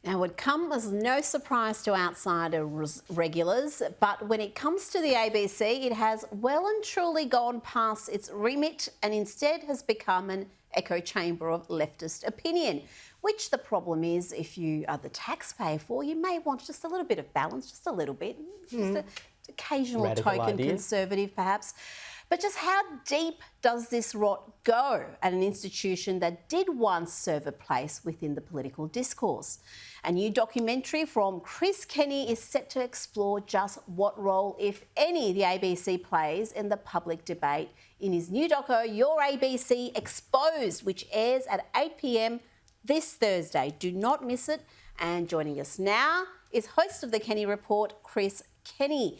Now, it would come as no surprise to outsider regulars, but when it comes to the ABC, it has well and truly gone past its remit and instead has become an echo chamber of leftist opinion, which the problem is, if you are the taxpayer for, you may want just a little bit of balance, just a little bit, just an occasional Radical token idea. Conservative perhaps. But just how deep does this rot go at an institution that did once serve a place within the political discourse? A new documentary from Chris Kenny is set to explore just what role, if any, the ABC plays in the public debate in his new doco, Your ABC Exposed, which airs at 8 p.m. this Thursday. Do not miss it. And joining us now is host of the Kenny Report, Chris Kenny.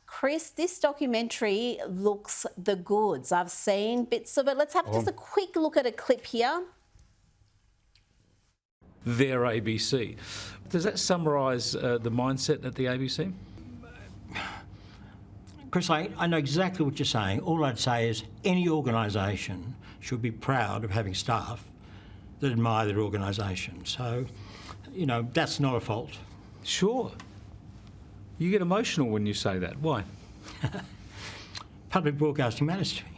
Chris, this documentary looks the goods. I've seen bits of it. Let's have just a quick look at a clip here. Their ABC. Does that summarise the mindset at the ABC? Chris, I know exactly what you're saying. All I'd say is any organisation should be proud of having staff that admire their organisation. So, you know, that's not a fault. Sure. You get emotional when you say that. Why? Public broadcasting matters to me.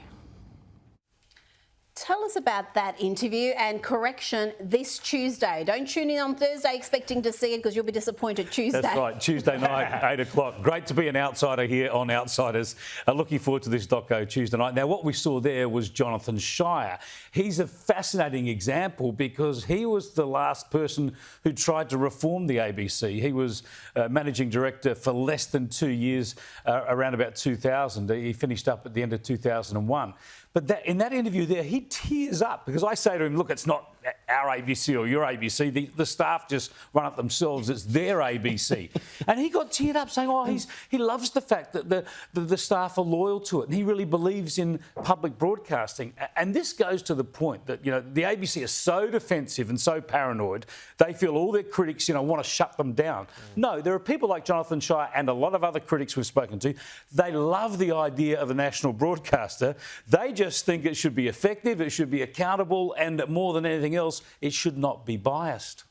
Tell us about that interview and correction this Tuesday. Don't tune in on Thursday expecting to see it because you'll be disappointed Tuesday. That's right, Tuesday night, 8 o'clock. Great to be an outsider here on Outsiders. Looking forward to this doco Tuesday night. Now, what we saw there was Jonathan Shire. He's a fascinating example because he was the last person who tried to reform the ABC. He was managing director for less than 2 years, around about 2000. He finished up at the end of 2001. But in that interview there, he tears up because I say to him, look, it's not our ABC or your ABC. The staff just run it themselves. It's their ABC. And he got teared up saying, he loves the fact that the staff are loyal to it and he really believes in public broadcasting. And this goes to the point that, you know, the ABC is so defensive and so paranoid, they feel all their critics, you know, want to shut them down. No, there are people like Jonathan Shire and a lot of other critics we've spoken to. They love the idea of a national broadcaster. They just think it should be effective, it should be accountable, and more than anything else, it should not be biased.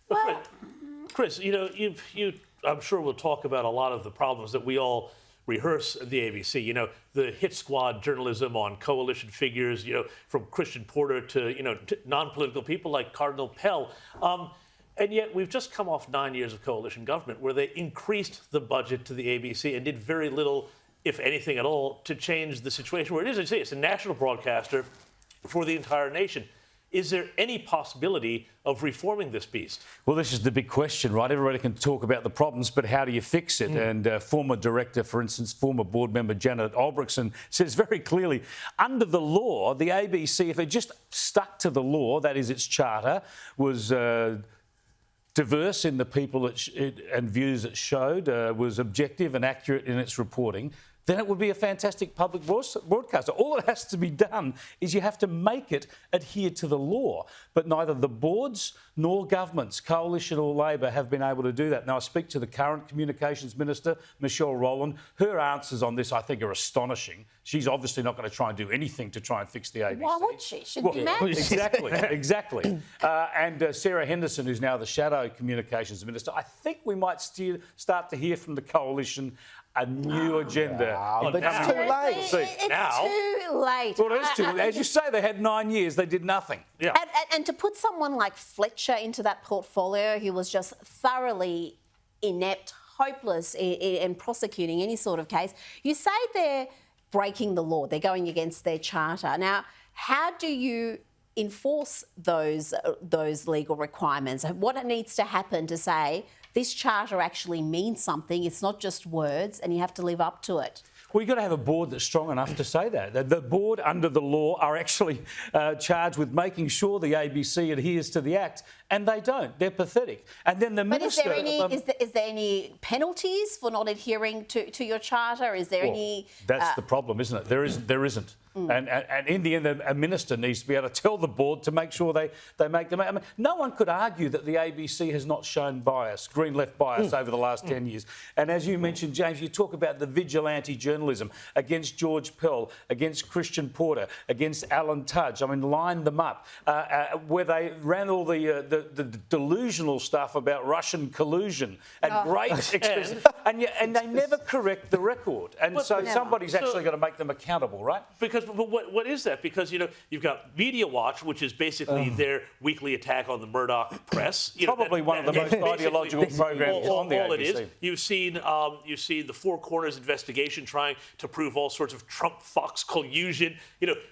Well, Chris, you know, I'm sure we'll talk about a lot of the problems that we all rehearse at the ABC. You know, the hit squad journalism on coalition figures, you know, from Christian Porter to, you know, non-political people like Cardinal Pell. And yet we've just come off 9 years of coalition government where they increased the budget to the ABC and did very little, if anything at all, to change the situation where it is. It's a national broadcaster for the entire nation. Is there any possibility of reforming this beast? Well, this is the big question, right? Everybody can talk about the problems, but how do you fix it? And former director, for instance, former board member Janet Albrechtsen says very clearly, under the law, the ABC, if it just stuck to the law, that is its charter, was diverse in the people and views it showed, was objective and accurate in its reporting, then it would be a fantastic public broadcaster. All that has to be done is you have to make it adhere to the law. But neither the boards nor governments, Coalition or Labor, have been able to do that. Now, I speak to the current Communications Minister, Michelle Rowland. Her answers on this, I think, are astonishing. She's obviously not going to try and do anything to try and fix the ABC. Why would she? She'd be mad. Exactly. And Sarah Henderson, who's now the Shadow Communications Minister, I think we might start to hear from the Coalition a new agenda. But it's too late. It's too late. Well, it is too late. As you say, they had 9 years. They did nothing. Yeah. And to put someone like Fletcher into that portfolio, he was just thoroughly inept, hopeless in prosecuting any sort of case. You say they're breaking the law. They're going against their charter. Now, how do you enforce those legal requirements? What needs to happen to say this charter actually means something? It's not just words, and you have to live up to it. Well, you've got to have a board that's strong enough to say that. The board, under the law, are actually charged with making sure the ABC adheres to the Act, and they don't. They're pathetic. And then the minister... But is there any penalties for not adhering to your charter? Is there any... That's the problem, isn't it? There isn't. And in the end, a minister needs to be able to tell the board to make sure they make them. I mean, no one could argue that the ABC has not shown bias, green left bias, over the last 10 years. And as you mentioned, James, you talk about the vigilante journalism against George Pell, against Christian Porter, against Alan Tudge. I mean, line them up, where they ran all the delusional stuff about Russian collusion at great expense, and they never correct the record. And somebody's actually got to make them accountable, right? But what is that? Because, you've got Media Watch, which is basically their weekly attack on the Murdoch press. Probably one of the most ideological programs on the ABC. All it is. You've seen the Four Corners investigation trying to prove all sorts of Trump-Fox collusion,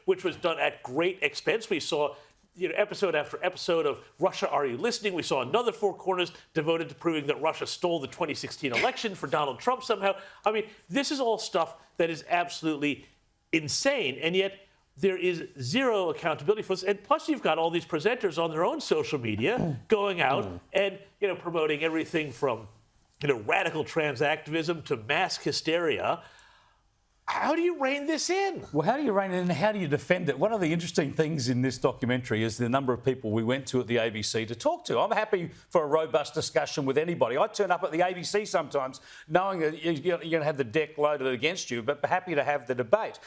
which was done at great expense. We saw episode after episode of Russia, Are You Listening? We saw another Four Corners devoted to proving that Russia stole the 2016 election for Donald Trump somehow. I mean, this is all stuff that is absolutely insane, and yet there is zero accountability for this. And plus, you've got all these presenters on their own social media going out and promoting everything from radical trans activism to mass hysteria. How do you rein this in? Well, how do you rein it in and how do you defend it? One of the interesting things in this documentary is the number of people we went to at the ABC to talk to. I'm happy for a robust discussion with anybody. I turn up at the ABC sometimes knowing that you're going to have the deck loaded against you, but happy to have the debate.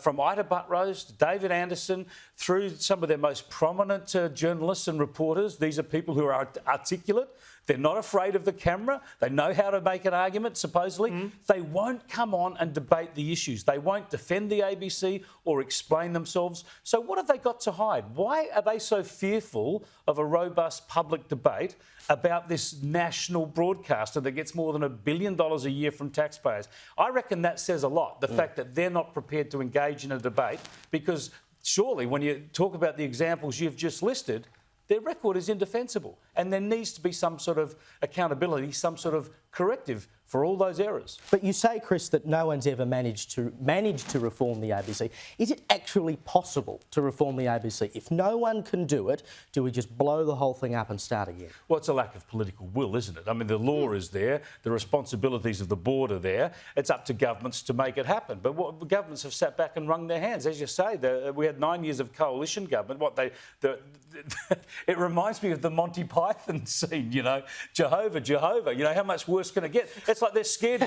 From Ida Buttrose to David Anderson, through some of their most prominent journalists and reporters. These are people who are articulate. They're not afraid of the camera. They know how to make an argument, supposedly. They won't come on and debate the issues. They won't defend the ABC or explain themselves. So what have they got to hide? Why are they so fearful of a robust public debate about this national broadcaster that gets more than $1 billion a year from taxpayers? I reckon that says a lot, the fact that they're not prepared to engage in a debate, because surely when you talk about the examples you've just listed, their record is indefensible, and there needs to be some sort of accountability, some sort of corrective for all those errors. But you say, Chris, that no one's ever managed to reform the ABC. Is it actually possible to reform the ABC? If no one can do it, do we just blow the whole thing up and start again? Well, it's a lack of political will, isn't it? I mean, the law is there, the responsibilities of the board are there. It's up to governments to make it happen. But what governments have sat back and wrung their hands. As you say, we had 9 years of coalition government. It reminds me of the Monty Python scene, Jehovah, Jehovah, how much worse can it get? It's like they're scared.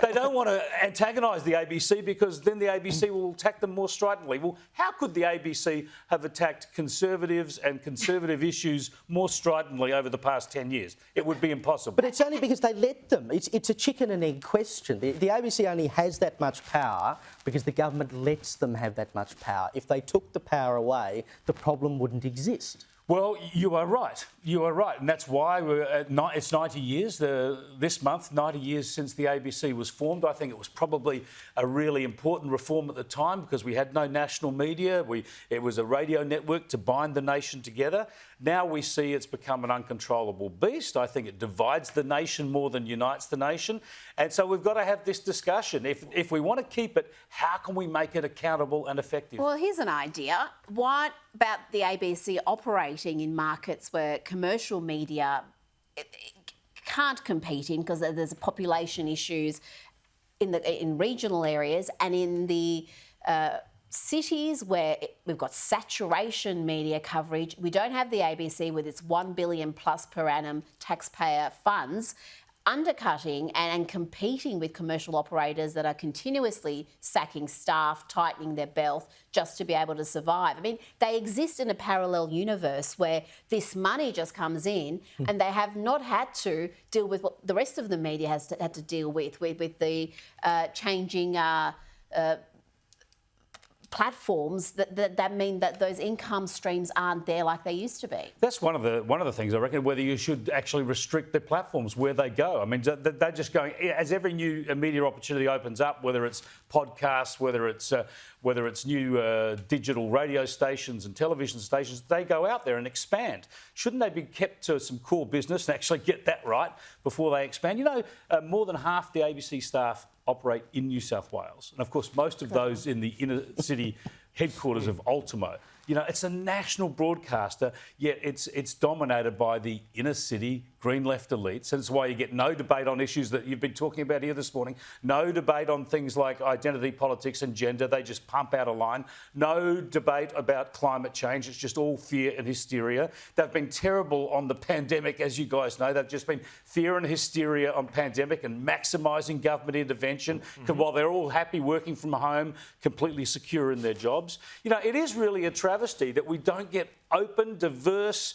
They don't want to antagonise the ABC because then the ABC will attack them more stridently. Well, how could the ABC have attacked Conservatives and conservative issues more stridently over the past 10 years? It would be impossible. But it's only because they let them. It's a chicken and egg question. The ABC only has that much power because the government lets them have that much power. If they took the power away, the problem wouldn't exist. Well, you are right. You are right. And that's why it's 90 years, this month, 90 years since the ABC was formed. I think it was probably a really important reform at the time because we had no national media. It was a radio network to bind the nation together. Now we see it's become an uncontrollable beast. I think it divides the nation more than unites the nation. And so we've got to have this discussion. If we want to keep it, how can we make it accountable and effective? Well, here's an idea. What about the ABC operating in markets where commercial media can't compete in because there's population issues in regional areas and in the cities where we've got saturation media coverage? We don't have the ABC with its $1 billion plus per annum taxpayer funds undercutting and competing with commercial operators that are continuously sacking staff, tightening their belt just to be able to survive. I mean, they exist in a parallel universe where this money just comes in and they have not had to deal with what the rest of the media had to deal with the changing platforms that mean that those income streams aren't there like they used to be. That's one of the things I reckon. Whether you should actually restrict their platforms where they go. I mean, they're just going as every new media opportunity opens up. Whether it's podcasts, whether it's new digital radio stations and television stations, they go out there and expand. Shouldn't they be kept to some core business and actually get that right before they expand? More than half the ABC staff operate in New South Wales. And of course, most of those in the inner city headquarters of Ultimo. It's a national broadcaster, yet it's dominated by the inner city Green left elites. And it's why you get no debate on issues that you've been talking about here this morning. No debate on things like identity politics and gender. They just pump out a line. No debate about climate change. It's just all fear and hysteria. They've been terrible on the pandemic, as you guys know. They've just been fear and hysteria on pandemic and maximising government intervention while they're all happy working from home, completely secure in their jobs. You know, it is really a travesty that we don't get open, diverse,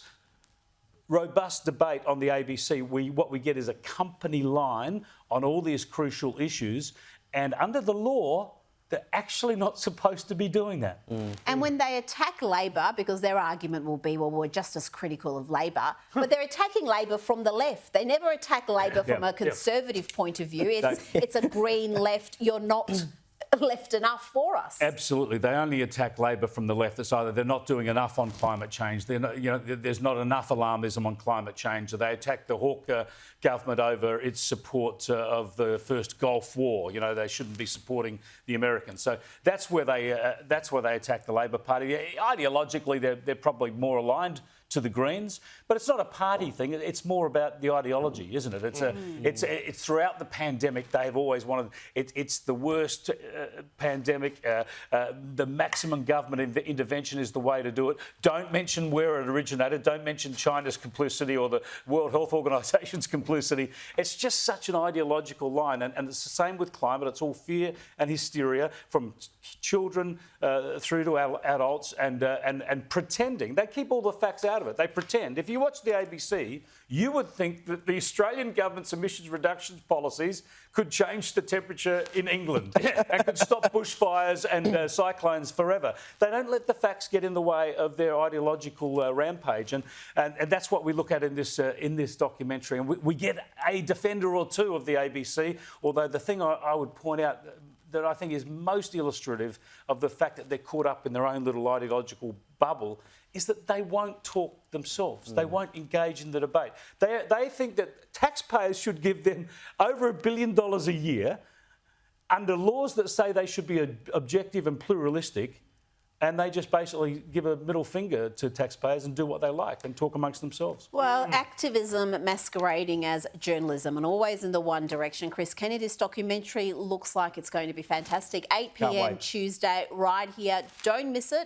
robust debate on the ABC. What we get is a company line on all these crucial issues, and under the law, they're actually not supposed to be doing that. And when they attack Labor, because their argument will be, well, we're just as critical of Labor, but they're attacking Labor from the left. They never attack Labor from a conservative point of view. It's a green left. You're not left enough for us. Absolutely. They only attack Labor from the left. It's either they're not doing enough on climate change, they're not, there's not enough alarmism on climate change, or they attack the Hawke government over its support of the first Gulf War. You know, they shouldn't be supporting the Americans. So that's where they attack the Labor Party. Ideologically, they're probably more aligned to the Greens, but it's not a party thing. It's more about the ideology, isn't it? It's throughout the pandemic they've always wanted. It's the worst pandemic. The maximum government intervention is the way to do it. Don't mention where it originated. Don't mention China's complicity or the World Health Organisation's complicity. It's just such an ideological line, and it's the same with climate. It's all fear and hysteria from children through to adults, and pretending. They keep all the facts out of it. They pretend. If you watch the ABC, you would think that the Australian government's emissions reductions policies could change the temperature in England and could stop bushfires and cyclones forever. They don't let the facts get in the way of their ideological rampage, and that's what we look at in this documentary. And we get a defender or two of the ABC, although the thing I would point out that I think is most illustrative of the fact that they're caught up in their own little ideological bubble is that they won't talk themselves. They won't engage in the debate. They think that taxpayers should give them over $1 billion a year under laws that say they should be objective and pluralistic, and they just basically give a middle finger to taxpayers and do what they like and talk amongst themselves. Well, activism masquerading as journalism and always in the one direction. Chris Kenny, this documentary looks like it's going to be fantastic. 8 p.m. Tuesday, right here. Don't miss it.